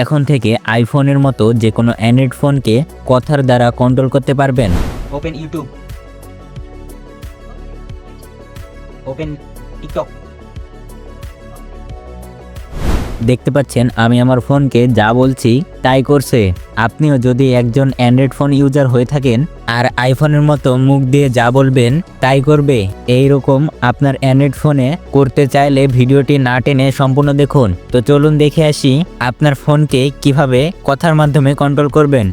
এখন থেকে আইফোনের মতো যে কোনো অ্যান্ড্রয়েড ফোনকে কথার দ্বারা কন্ট্রোল করতে পারবেন। Open YouTube, open TikTok. দেখতে পাচ্ছেন আমি আমার ফোনকে যা বলছি তাই করছে। আপনিও যদি একজন অ্যান্ড্রয়েড ফোন ইউজার হয়ে থাকেন আর আইফোনের মতো মুখ দিয়ে যা বলবেন তাই করবে, এই রকম আপনার অ্যান্ড্রয়েড ফোনে করতে চাইলে ভিডিওটি না টেনে সম্পূর্ণ দেখুন। তো চলুন দেখে আসি আপনার ফোনকে কিভাবে কথার মাধ্যমে কন্ট্রোল করবেন।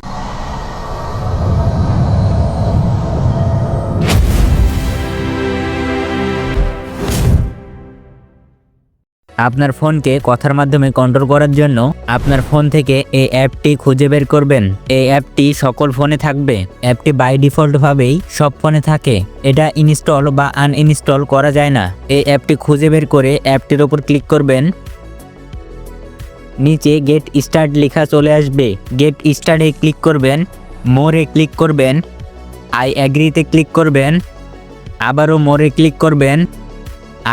আপনার ফোনকে কথার মাধ্যমে কন্ট্রোল করার জন্য আপনার ফোন থেকে এই অ্যাপটি খুঁজে বের করবেন। এই অ্যাপটি সকল ফোনে থাকবে। অ্যাপটি বাই ডিফল্ট ভাবেই সব ফোনে থাকে, এটা ইনস্টল বা আনইনস্টল করা যায় না। এই অ্যাপটি খুঁজে বের করে অ্যাপটির ওপর ক্লিক করবেন। নিচে গেট স্টার্ট লেখা চলে আসবে। গেট স্টার্টে ক্লিক করবেন, মোরে ক্লিক করবেন, আই অ্যাগ্রিতে ক্লিক করবেন, আবারও মোরে ক্লিক করবেন,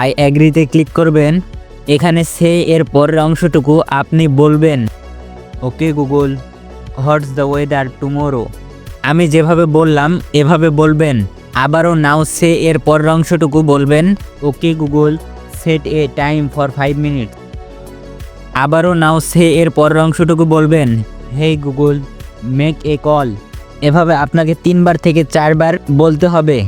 আই অ্যাগ্রিতে ক্লিক করবেন। এখানে সে এর পরের অংশটুকু আপনি বলবেন, okay Google what's the weather tomorrow. আমি যেভাবে বললাম এভাবে বলবেন। আবারও নাও সে এর পরের অংশটুকু বলবেন, okay Google set A time for 5 minute. আবারও নাও সে এর পরের অংশটুকু বলবেন, হেই গুগল মেক এ কল। এভাবে আপনাকে 3বার থেকে 4বার বলতে হবে।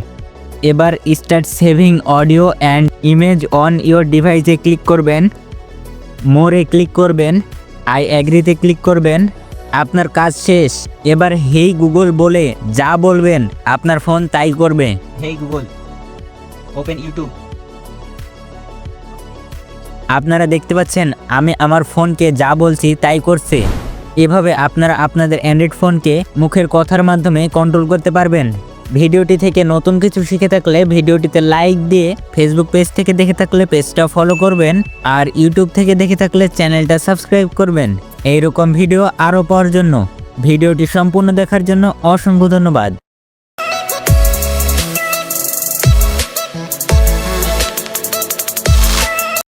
এবার start saving audio and image on your ডিভাইসে ক্লিক করবেন, মোরে ক্লিক করবেন, আই অ্যাগ্রিতে ক্লিক করবেন। আপনার কাজ শেষ। এবার হেই গুগল বলে যা বলবেন আপনার ফোন তাই করবে। হেই গুগল, ওপেন ইউটিউব। আপনারা দেখতে পাচ্ছেন আমি আমার ফোনকে যা বলছি তাই করছে। এভাবে আপনারা আপনাদের অ্যান্ড্রয়েড ফোনকে মুখের কথার মাধ্যমে কন্ট্রোল করতে পারবেন। ভিডিওটি থেকে নতুন কিছু শিখে থাকলে ভিডিওটিতে লাইক দিয়ে, ফেসবুক পেজ থেকে দেখে থাকলে পেজটা ফলো করবেন, আর ইউটিউব থেকে দেখে থাকলে চ্যানেলটা সাবস্ক্রাইব করবেন। এইরকম ভিডিও আরও পাওয়ার জন্য ভিডিওটি সম্পূর্ণ দেখার জন্য অসংখ্য ধন্যবাদ।